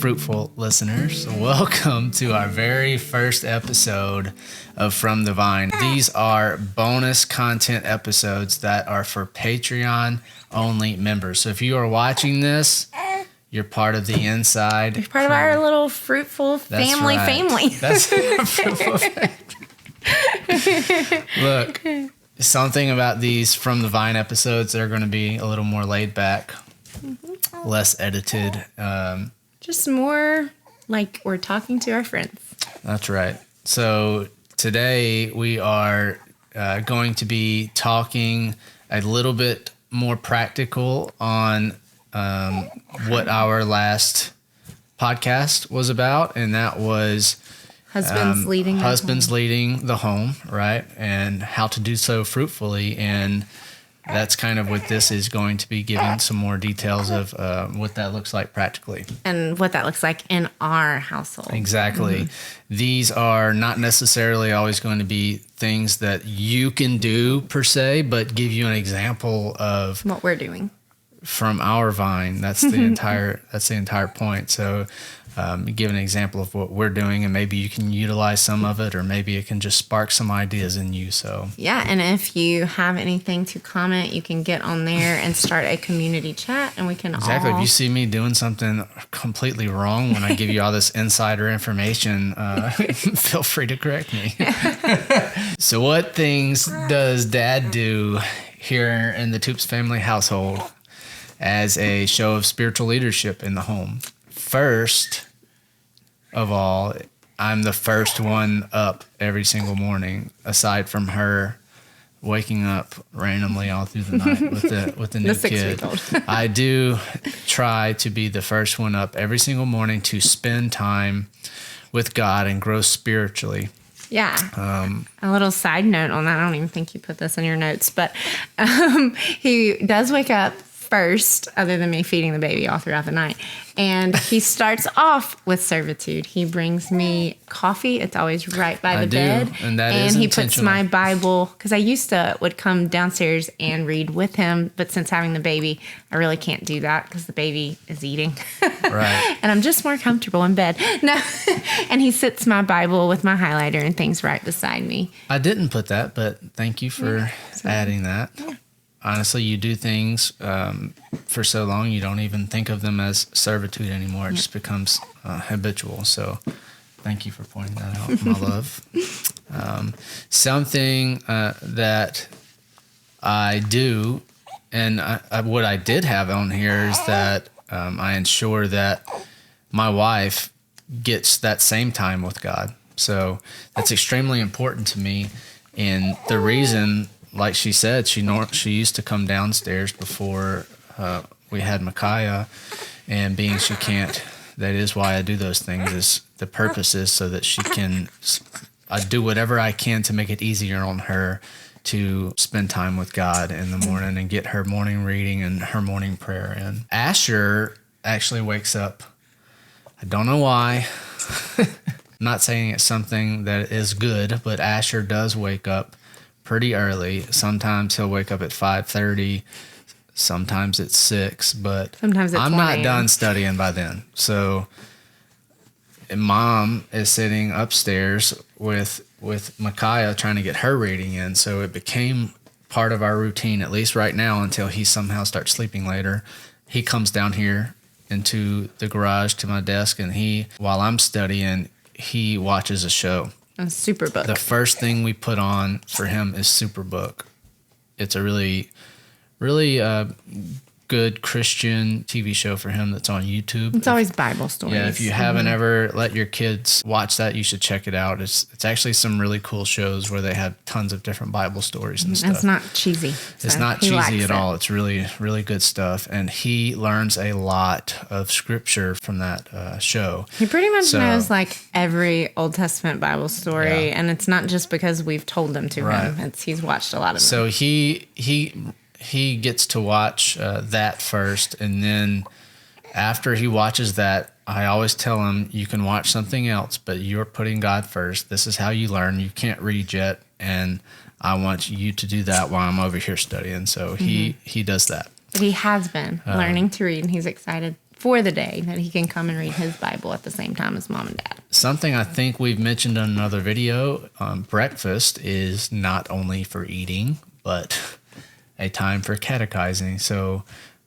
fruitful listeners. Welcome to our very first episode of From the Vine. These are bonus content episodes that are for Patreon-only members. So if you are watching this, you're part of the inside. You're part of our little fruitful family. That's our fruitful family. Look, something about these From the Vine episodes, they're going to be a little more laid back, less edited. Just more like we're talking to our friends. That's right. So today we are going to be talking a little bit more practical on what our last podcast was about, and that was Husbands leading the home, right? And how to do so fruitfully. And that's kind of what this is going to be, giving some more details of what that looks like practically. And what that looks like in our household. Exactly. These are not necessarily always going to be things that you can do per se, but give you an example of what we're doing from our vine. That's the entire point. So give an example of what we're doing, and maybe you can utilize some of it, or maybe it can just spark some ideas in you. So yeah, and if you have anything to comment, you can get on there and start a community chat, and we can If you see me doing something completely wrong when I give you all this insider information, feel free to correct me. So what things does Dad do here in the Toops family household as a show of spiritual leadership in the home? First of all, I'm the first one up every single morning, aside from her waking up randomly all through the night with the new kid. 6-week-old. I do try to be the first one up every single morning to spend time with God and grow spiritually. Yeah. A little side note on that. I don't even think you put this in your notes, but he does wake up first, other than me feeding the baby all throughout the night. And he starts off with servitude. He brings me coffee. It's always right by the bed. And he puts my Bible, because I would come downstairs and read with him, but since having the baby, I really can't do that because the baby is eating. Right. And I'm just more comfortable in bed. No. And he sits my Bible with my highlighter and things right beside me. I didn't put that, but thank you for adding that. Yeah. Honestly, you do things for so long, you don't even think of them as servitude anymore. It just becomes habitual. So thank you for pointing that out, my love. Something that I do, and what I did have on here is that I ensure that my wife gets that same time with God. So that's extremely important to me. And the reason, like she said, she used to come downstairs before we had Micaiah, and being she can't, that is why I do those things. Is the purpose is so that she can, I do whatever I can to make it easier on her to spend time with God in the morning and get her morning reading and her morning prayer in. Asher actually wakes up. I don't know why. I'm not saying it's something that is good, but Asher does wake up pretty early. Sometimes he'll wake up at 5:30. Sometimes it's 6, but sometimes it's I'm 1 not a.m. done studying by then. So Mom is sitting upstairs with Micaiah trying to get her reading in. So it became part of our routine, at least right now, until he somehow starts sleeping later. He comes down here into the garage to my desk, and while I'm studying, he watches a show. A Superbook. The first thing we put on for him is Superbook. It's a really, really good Christian TV show for him that's on YouTube. It's always Bible stories. Yeah, if you haven't ever let your kids watch that, you should check it out. It's actually some really cool shows where they have tons of different Bible stories and stuff. It's not cheesy. It's not cheesy at all. It's really, really good stuff. And he learns a lot of scripture from that show. He pretty much knows like every Old Testament Bible story, and it's not just because we've told them to him. He's watched a lot of them. So he gets to watch that first, and then after he watches that, I always tell him, you can watch something else, but you're putting God first. This is how you learn. You can't read yet, and I want you to do that while I'm over here studying. So he does that. But he has been learning to read, and he's excited for the day, that he can come and read his Bible at the same time as mom and dad. Something I think we've mentioned in another video, breakfast is not only for eating, but a time for catechizing. So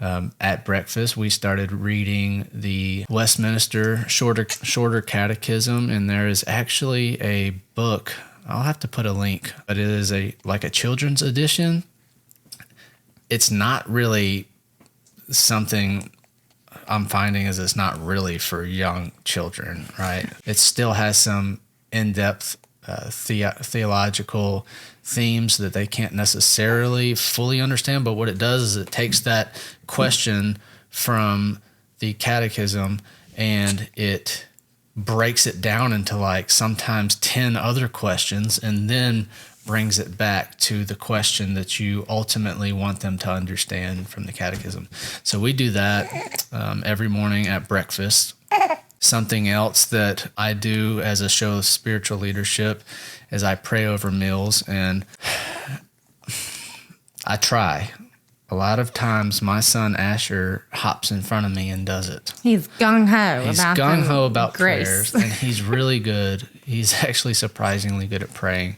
at breakfast, we started reading the Westminster Shorter Catechism, and there is actually a book. I'll have to put a link, but it is like a children's edition. It's not really something I'm finding is it's not really for young children, right? It still has some in-depth theological themes that they can't necessarily fully understand, but what it does is it takes that question from the catechism and it breaks it down into like sometimes 10 other questions and then brings it back to the question that you ultimately want them to understand from the catechism. So we do that every morning at breakfast. Something else that I do as a show of spiritual leadership is I pray over meals, and I try. A lot of times my son Asher hops in front of me and does it. He's gung-ho about grace. prayers, and he's really good. He's actually surprisingly good at praying.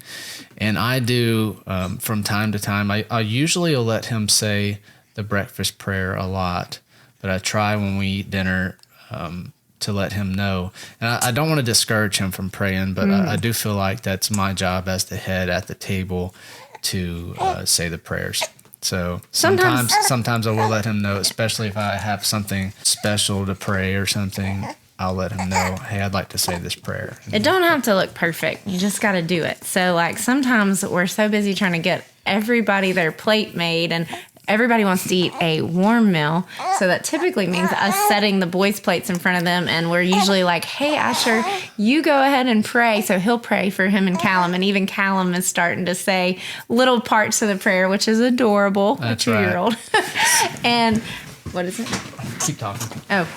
And I do, from time to time, I usually will let him say the breakfast prayer a lot, but I try when we eat dinner to let him know. And I don't want to discourage him from praying, but I do feel like that's my job as the head at the table to say the prayers. So sometimes I will let him know, especially if I have something special to pray or something. I'll let him know, hey, I'd like to say this prayer. It don't have to look perfect. You just got to do it. So, like, sometimes we're so busy trying to get everybody their plate made, and everybody wants to eat a warm meal. So that typically means us setting the boys' plates in front of them, and we're usually like, hey, Asher, you go ahead and pray. So he'll pray for him and Callum, and even Callum is starting to say little parts of the prayer, which is adorable. That's a 2-year-old. Right. And what is it? Keep talking. Oh.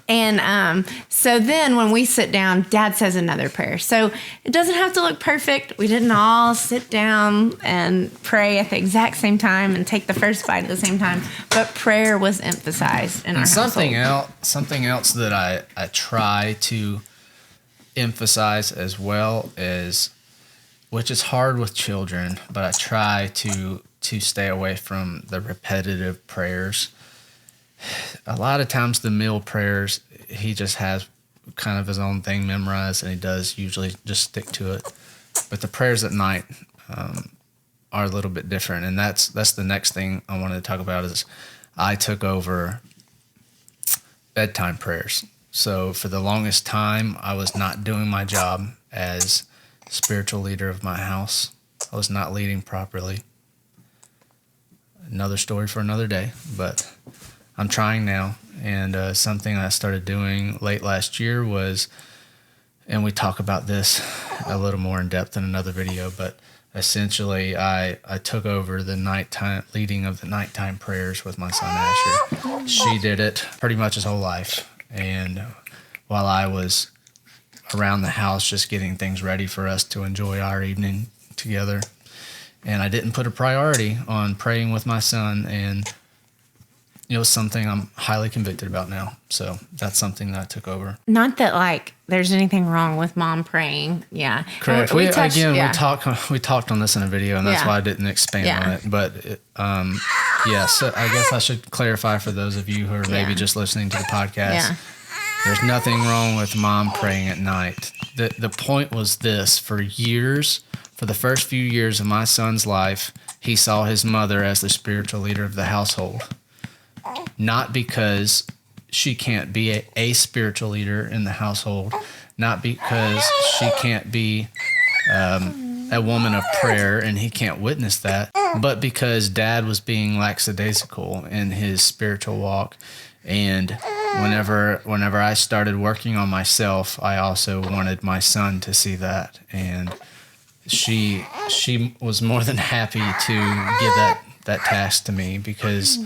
And so then when we sit down, Dad says another prayer. So it doesn't have to look perfect. We didn't all sit down and pray at the exact same time and take the first bite at the same time. But prayer was emphasized in our household. Something else that I try to emphasize as well is, which is hard with children, but I try to stay away from the repetitive prayers. A lot of times the meal prayers, he just has kind of his own thing memorized, and he does usually just stick to it. But the prayers at night are a little bit different, and that's the next thing I wanted to talk about is I took over bedtime prayers. So for the longest time, I was not doing my job as spiritual leader of my house. I was not leading properly. Another story for another day, but I'm trying now, and something I started doing late last year was, and we talk about this a little more in depth in another video, but essentially I took over the nighttime leading of the nighttime prayers with my son Asher. She did it pretty much his whole life, and while I was around the house just getting things ready for us to enjoy our evening together, and I didn't put a priority on praying with my son, and it was something I'm highly convicted about now. So that's something that I took over. Not that like there's anything wrong with mom praying. Yeah. Correct. We talked on this in a video, and that's why I didn't expand on it. But so I guess I should clarify for those of you who are maybe just listening to the podcast. Yeah. There's nothing wrong with mom praying at night. The point was this: for the first few years of my son's life, he saw his mother as the spiritual leader of the household. Not because she can't be a spiritual leader in the household, not because she can't be a woman of prayer and he can't witness that, but because Dad was being lackadaisical in his spiritual walk. And whenever I started working on myself, I also wanted my son to see that. And she was more than happy to give that task to me, because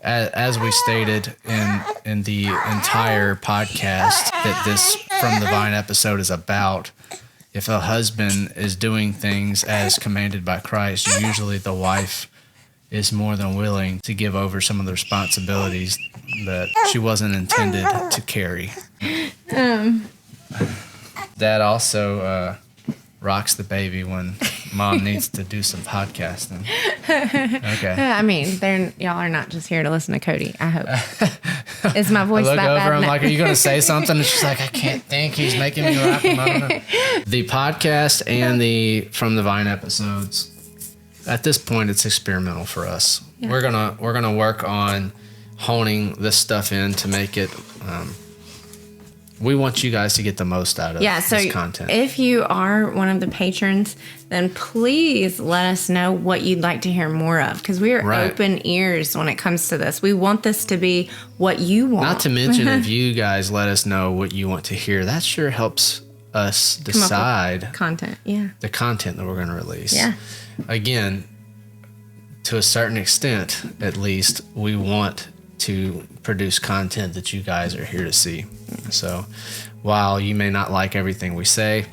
as we stated in the entire podcast that this From the Vine episode is about, if a husband is doing things as commanded by Christ, usually the wife is more than willing to give over some of the responsibilities that she wasn't intended to carry. Dad also rocks the baby when Mom needs to do some podcasting. Okay. I mean, y'all are not just here to listen to Cody, I hope. Is my voice I that look bad? over, I'm No. like, are you going to say something? And she's like, I can't think. He's making me rock him. I don't know. The podcast and the From the Vine episodes, at this point, it's experimental for us. Yeah. We're gonna work on honing this stuff in to make it. We want you guys to get the most out of this content. If you are one of the patrons, then please let us know what you'd like to hear more of, because we are open ears when it comes to this. We want this to be what you want. Not to mention, if you guys let us know what you want to hear, that sure helps us decide content. Yeah, the content that we're going to release. Yeah. Again, to a certain extent, at least, we want to produce content that you guys are here to see. So while you may not like everything we say,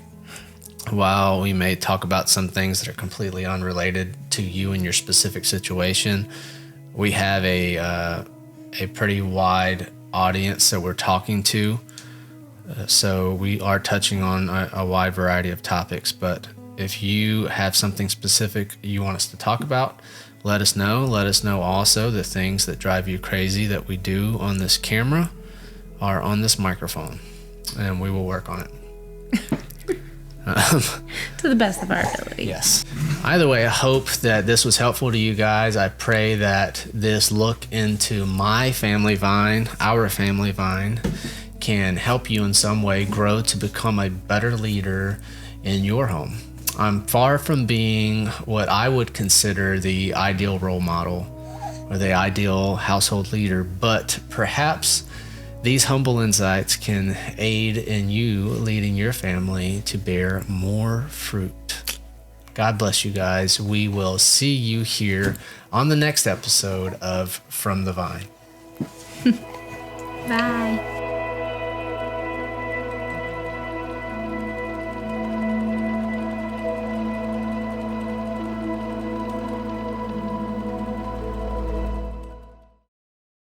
while we may talk about some things that are completely unrelated to you and your specific situation, we have a pretty wide audience that we're talking to. So we are touching on a wide variety of topics. But if you have something specific you want us to talk about, let us know. Let us know also the things that drive you crazy that we do on this camera are on this microphone, and we will work on it. To the best of our ability. Yes. Either way, I hope that this was helpful to you guys. I pray that this look into my family vine, our family vine, can help you in some way grow to become a better leader in your home. I'm far from being what I would consider the ideal role model or the ideal household leader, but perhaps these humble insights can aid in you leading your family to bear more fruit. God bless you guys. We will see you here on the next episode of From the Vine. Bye.